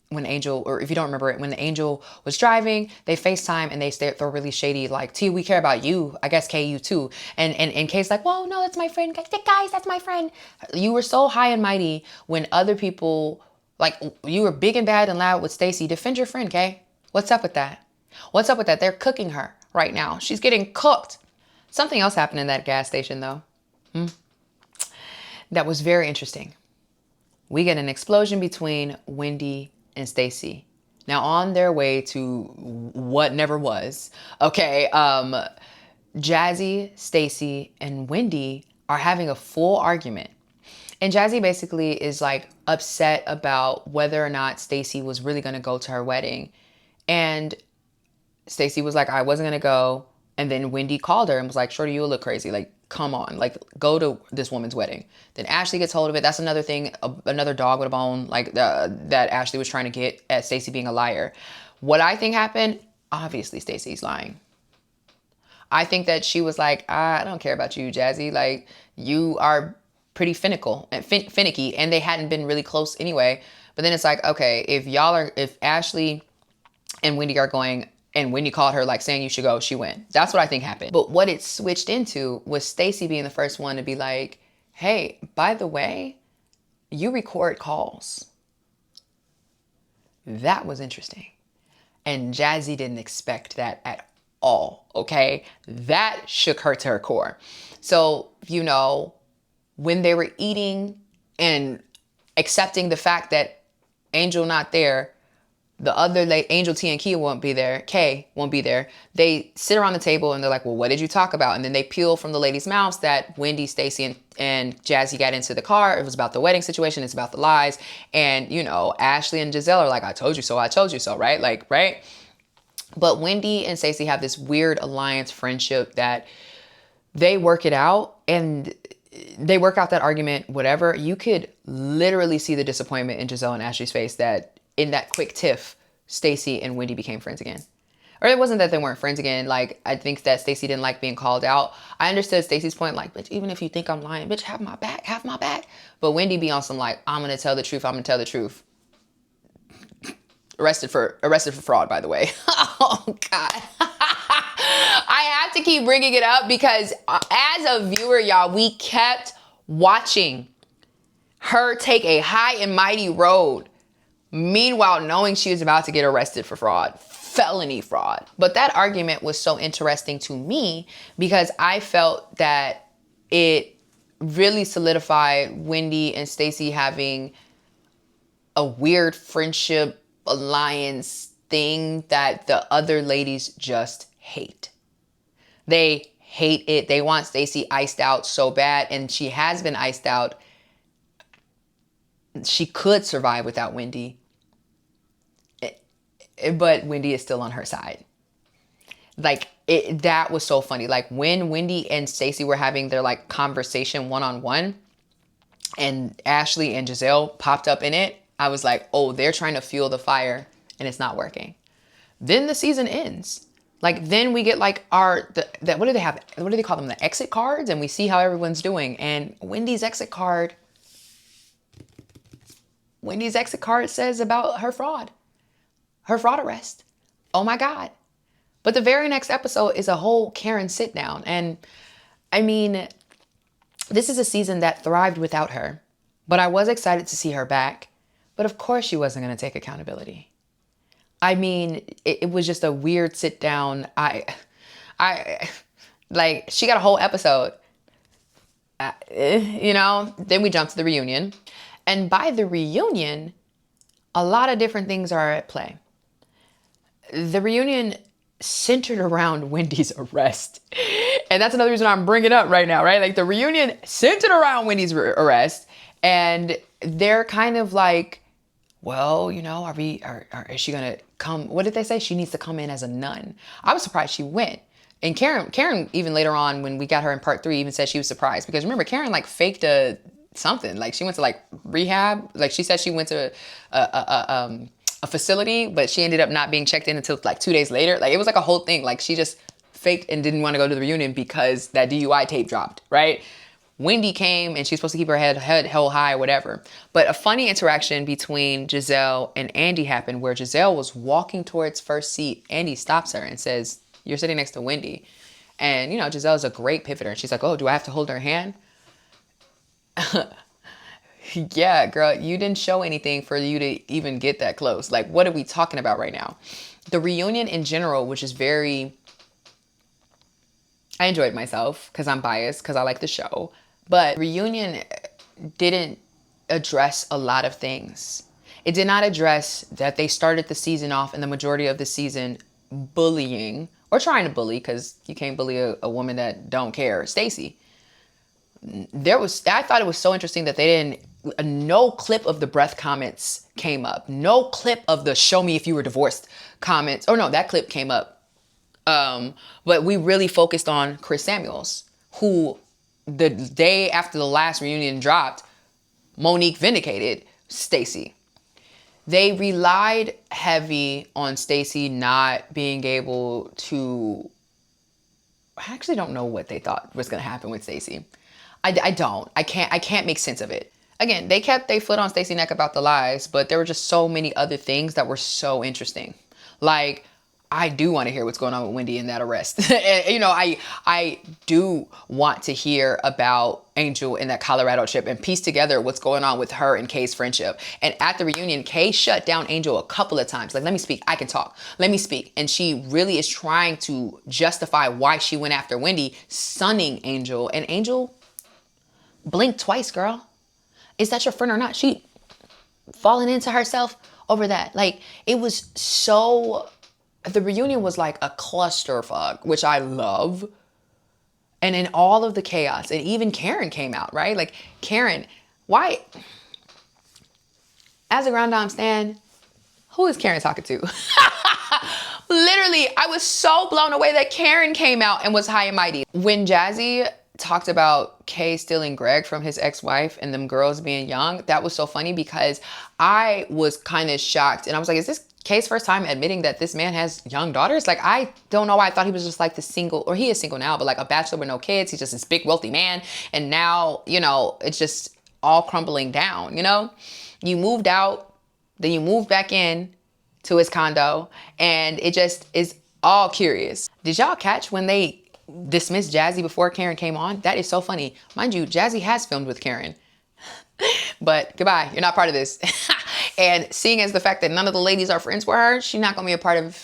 when Angel, or if you don't remember it, when Angel was driving, they FaceTime and they throw really shady, like, Tia, we care about you. I guess Kay, you too. And Kay's like, whoa, no, that's my friend. Guys, that's my friend. You were so high and mighty when other people, like, you were big and bad and loud with Stacy. Defend your friend, Kay. What's up with that? What's up with that? They're cooking her right now. She's getting cooked. Something else happened in that gas station, though. That was very interesting. We get an explosion between Wendy and Stacy. Now, on their way to what never was, okay, Jazzy, Stacy, and Wendy are having a full argument. And Jazzy basically is like upset about whether or not Stacy was really going to go to her wedding. And Stacy was like, I wasn't going to go. And then Wendy called her and was like, Shorty, you look crazy. Like, come on. Like, go to this woman's wedding. Then Ashley gets hold of it. That's another thing, another dog with a bone, like that Ashley was trying to get at Stacy being a liar. What I think happened, obviously Stacy's lying. I think that she was like, I don't care about you, Jazzy. Like, you are pretty finicky, and they hadn't been really close anyway. But then it's like, okay, if Ashley and Wendy are going, and Wendy called her like saying you should go, she went. That's what I think happened. But what it switched into was Stacy being the first one to be like, hey, by the way, you record calls. That was interesting. And Jazzy didn't expect that at all, okay? That shook her to her core. So, you know, when they were eating and accepting the fact that Angel not there, the other Angel T and Kay won't be there. They sit around the table and they're like, well, what did you talk about? And then they peel from the ladies' mouths that Wendy, Stacy, and Jazzy got into the car. It was about the wedding situation. It's about the lies. And, you know, Ashley and Giselle are like, I told you so, right? Like, right? But Wendy and Stacy have this weird alliance friendship that they work it out, and they work out that argument, whatever. You could literally see the disappointment in Giselle and Ashley's face that in that quick tiff, Stacy and Wendy became friends again. Or it wasn't that they weren't friends again. Like, I think that Stacy didn't like being called out. I understood Stacy's point, like, bitch, even if you think I'm lying, bitch, have my back. But Wendy be on some like, I'm gonna tell the truth. Arrested for fraud, by the way. Oh, God. I have to keep bringing it up because as a viewer, y'all, we kept watching her take a high and mighty road. Meanwhile, knowing she was about to get arrested for fraud, felony fraud. But that argument was so interesting to me because I felt that it really solidified Wendy and Stacy having a weird friendship alliance thing that the other ladies just hate. They hate it. They want Stacy iced out so bad, and she has been iced out. She could survive without Wendy, but Wendy is still on her side. Like, that was so funny. Like, when Wendy and Stacy were having their like conversation one-on-one and Ashley and Giselle popped up in it, I was like, oh, they're trying to fuel the fire and it's not working. Then the season ends. Like, then we get like what do they have? What do they call them? The exit cards. And we see how everyone's doing. And Wendy's exit card says about her fraud arrest. Oh my God. But the very next episode is a whole Karen sit down. And I mean, this is a season that thrived without her, but I was excited to see her back. But of course she wasn't going to take accountability. I mean, it was just a weird sit down. Like, she got a whole episode, you know. Then we jump to the reunion. And by the reunion, a lot of different things are at play. The reunion centered around Wendy's arrest. And that's another reason I'm bringing it up right now, right? Like, the reunion centered around Wendy's arrest. And they're kind of like, well, you know, is she going to come? What did they say? She needs to come in as a nun. I was surprised she went. And Karen, even later on, when we got her in part 3, even said she was surprised. Because remember, Karen like faked something. Like, she went to like rehab. Like, she said she went to a facility, but she ended up not being checked in until like 2 days later. Like, it was like a whole thing. Like, she just faked and didn't want to go to the reunion because that DUI tape dropped, right? Wendy came and she's supposed to keep her head held high or whatever. But a funny interaction between Giselle and Andy happened where Giselle was walking towards first seat. Andy stops her and says, you're sitting next to Wendy. And, you know, Giselle's a great pivoter. And she's like, oh, do I have to hold her hand? Yeah, girl, you didn't show anything for you to even get that close. Like, what are we talking about right now? The reunion in general, which is I enjoyed myself because I'm biased because I like the show. But reunion didn't address a lot of things. It did not address that they started the season off in the majority of the season bullying or trying to bully, because you can't bully a woman that don't care, Stacy. I thought it was so interesting that no clip of the breath comments came up. No clip of the show me if you were divorced comments. Or no, that clip came up But we really focused on Chris Samuels, who the day after the last reunion dropped, Monique vindicated Stacy. They relied heavy on Stacy not being able to. I actually don't know what they thought was going to happen with Stacy. I don't. I can't make sense of it. Again, they kept their foot on Stacy's neck about the lies, but there were just so many other things that were so interesting. Like, I do want to hear what's going on with Wendy in that arrest. And, you know, I do want to hear about Angel in that Colorado trip and piece together what's going on with her and Kay's friendship. And at the reunion, Kay shut down Angel a couple of times. Like, let me speak. I can talk. Let me speak. And she really is trying to justify why she went after Wendy, sunning Angel. And Angel blinked twice, girl. Is that your friend or not? She falling into herself over that. Like, it was so... The reunion was like a clusterfuck, which I love. And in all of the chaos, and even Karen came out, right? Like, Karen, why? As a Grande stan, who is Karen talking to? Literally, I was so blown away that Karen came out and was high and mighty. When Jazzy talked about Kay stealing Greg from his ex-wife and them girls being young, that was so funny because I was kind of shocked. And I was like, is this Kay's first time admitting that this man has young daughters? Like, I don't know why I thought he was just like the single, or he is single now, but like a bachelor with no kids. He's just this big wealthy man. And now, you know, it's just all crumbling down, you know? You moved out, then you moved back in to his condo, and it just is all curious. Did y'all catch when they dismissed Jazzy before Karen came on? That is so funny. Mind you, Jazzy has filmed with Karen. But goodbye, you're not part of this. And seeing as the fact that none of the ladies are friends with her, she's not gonna be a part of,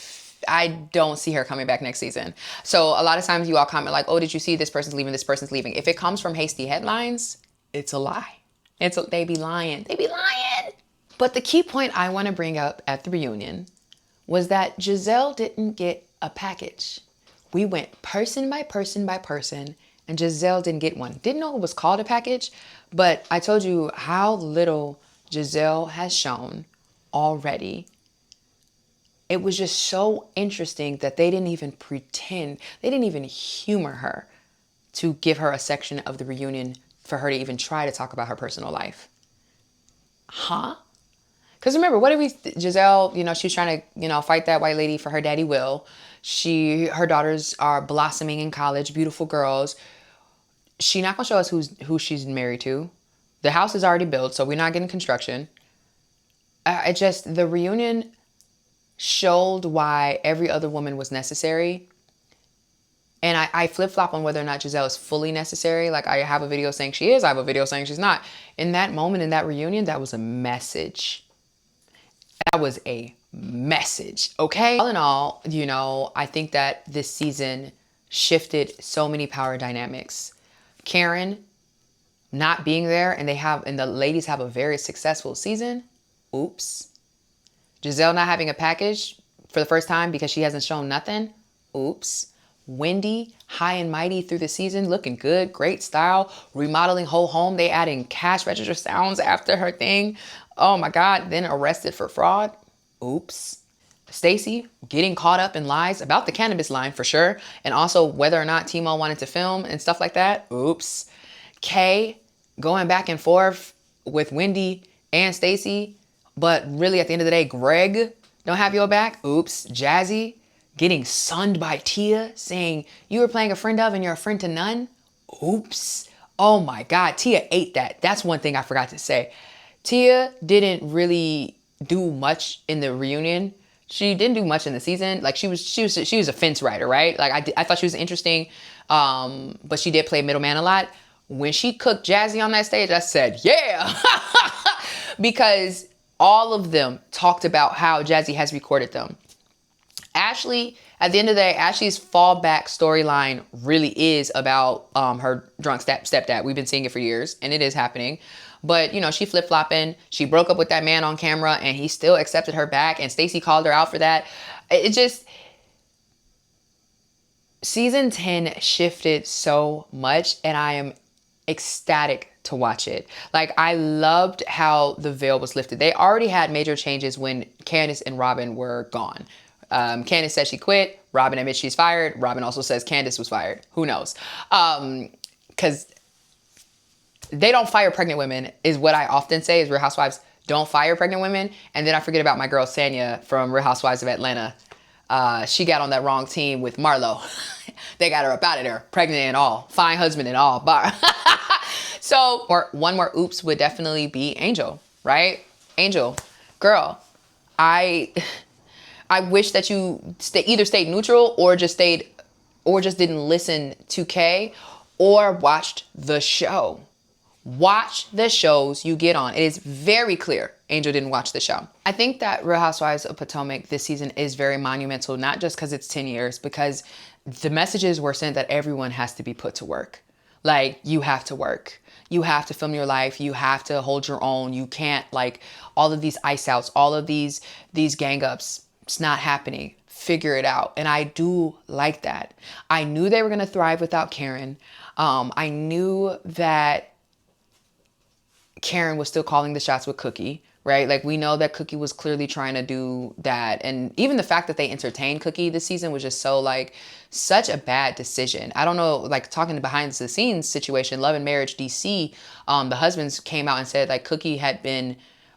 I don't see her coming back next season. So a lot of times you all comment like, oh, did you see this person's leaving, this person's leaving? If it comes from hasty headlines, it's a lie. They be lying. They be lying. But the key point I wanna bring up at the reunion was that Giselle didn't get a package. We went person by person by person, and Giselle didn't get one. Didn't know it was called a package, but I told you how little Giselle has shown already. It was just so interesting that they didn't even pretend, they didn't even humor her to give her a section of the reunion for her to even try to talk about her personal life. Huh? Because remember, what did Giselle, you know, she's trying to, you know, fight that white lady for her daddy Will. Her daughters are blossoming in college, beautiful girls. She's not gonna show us who she's married to. The house is already built, so we're not getting construction. The reunion showed why every other woman was necessary. And I flip-flop on whether or not Giselle is fully necessary. Like, I have a video saying she is, I have a video saying she's not. In that moment, in that reunion, that was a message. That was a message, okay? All in all, you know, I think that this season shifted so many power dynamics. Karen not being there, and the ladies have a very successful season. Oops. Giselle not having a package for the first time because she hasn't shown nothing. Oops. Wendy, high and mighty through the season, looking good, great style, remodeling whole home. They adding cash register sounds after her thing. Oh my God, then arrested for fraud. Oops. Stacy getting caught up in lies about the cannabis line for sure. And also whether or not Timo wanted to film and stuff like that. Oops. Kay going back and forth with Wendy and Stacy. But really at the end of the day, Greg don't have your back. Oops. Jazzy getting sunned by Tia saying you were playing a friend of and you're a friend to none. Oops. Oh my God. Tia ate that. That's one thing I forgot to say. Tia didn't really do much in the reunion. She didn't do much in the season. Like she was a fence rider, right? Like I thought she was interesting, but she did play middleman a lot. When she cooked Jazzy on that stage, I said, yeah, because all of them talked about how Jazzy has recorded them. Ashley, at the end of the day, Ashley's fallback storyline really is about her drunk stepdad. We've been seeing it for years, and it is happening. But, you know, she flip-flopping. She broke up with that man on camera, and he still accepted her back, and Stacy called her out for that. It just... Season 10 shifted so much, and I am ecstatic to watch it. Like, I loved how the veil was lifted. They already had major changes when Candace and Robin were gone. Candace said she quit. Robin admits she's fired. Robin also says Candace was fired. Who knows? Because they don't fire pregnant women is what I often say is Real Housewives don't fire pregnant women. And then I forget about my girl Sanya from Real Housewives of Atlanta. She got on that wrong team with Marlo. They got her up out of there, pregnant and all, fine husband and all. So, or one more oops would definitely be Angel, right? Angel, girl, I wish that you either stayed neutral or just didn't listen to Kay or watched the show. Watch the shows you get on. It is very clear Angel didn't watch the show. I think that Real Housewives of Potomac this season is very monumental, not just because it's 10 years, because the messages were sent that everyone has to be put to work. Like, you have to work. You have to film your life. You have to hold your own. You can't, like, all of these ice outs, all of these gang ups, it's not happening. Figure it out. And I do like that. I knew they were going to thrive without Karen. I knew that Karen was still calling the shots with Cookie, right? Like, we know that Cookie was clearly trying to do that. And even the fact that they entertained Cookie this season was just so, like, such a bad decision. I don't know, like, talking behind the scenes situation, Love and Marriage DC, the husbands came out and said, like, Cookie had been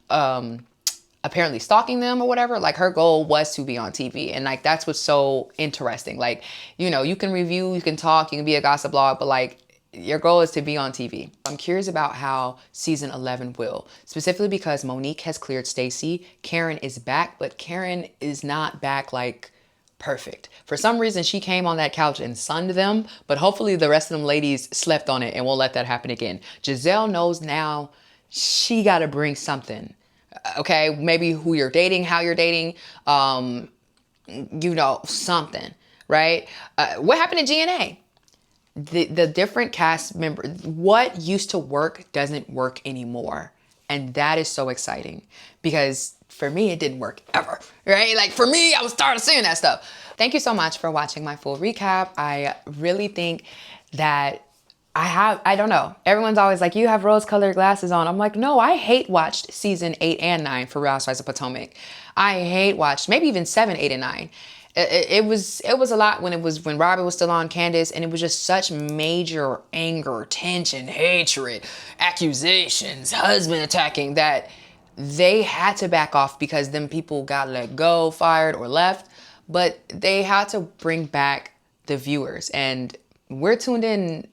apparently stalking them or whatever. Like, her goal was to be on TV. And, like, that's what's so interesting. Like, you know, you can review, you can talk, you can be a gossip blog, but, like, your goal is to be on TV. I'm curious about how season 11 will, specifically because Monique has cleared Stacy. Karen is back, but Karen is not back, like, perfect. For some reason, she came on that couch and sunned them, but hopefully the rest of them ladies slept on it and won't let that happen again. Giselle knows now she got to bring something. Okay, maybe who you're dating, how you're dating, you know, something, right? What happened to GNA? The different cast members, what used to work doesn't work anymore. And that is so exciting because for me, it didn't work ever, right? Like, for me, I was tired of seeing that stuff. Thank you so much for watching my full recap. I really think that I don't know. Everyone's always like, you have rose-colored glasses on. I'm like, no, I hate watched season 8 and 9 for Real Housewives of Potomac. I hate watched maybe even 7, 8, and 9. It was a lot when Robin was still on Candace, and it was just such major anger, tension, hatred, accusations, husband attacking that they had to back off because them people got let go, fired, or left. But they had to bring back the viewers, and we're tuned in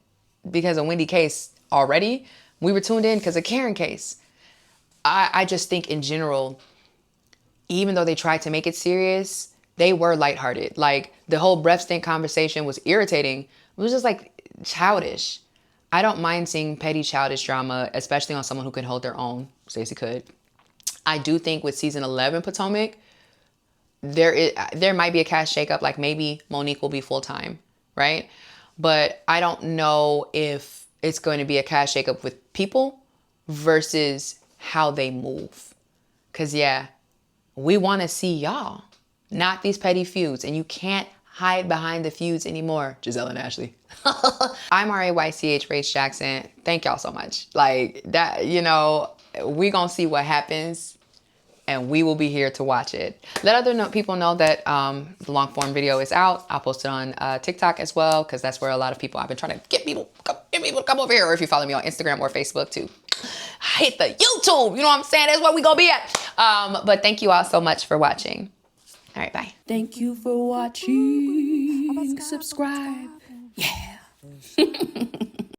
because of Wendy case already. We were tuned in because of Karen case. I just think in general, even though they tried to make it serious, they were lighthearted. Like, the whole breath stink conversation was irritating. It was just, like, childish. I don't mind seeing petty childish drama, especially on someone who can hold their own. Stacy could. I do think with season 11 Potomac, there might be a cast shakeup. Like, maybe Monique will be full-time, right? But I don't know if it's going to be a cast shakeup with people versus how they move. Because, yeah, we want to see y'all, not these petty feuds. And you can't hide behind the feuds anymore, Giselle and Ashley. I'm RAYCH Rach Jackson. Thank y'all so much. Like, that, you know, we gonna see what happens and we will be here to watch it. Let other people know that the long form video is out. I'll post it on TikTok as well, because that's where a lot of people, I've been trying to get people to come over here. Or if you follow me on Instagram or Facebook too, hit the YouTube. You know what I'm saying? That's where we gonna be at. But thank you all so much for watching. All right, bye. Thank you for watching. Subscribe. Yeah.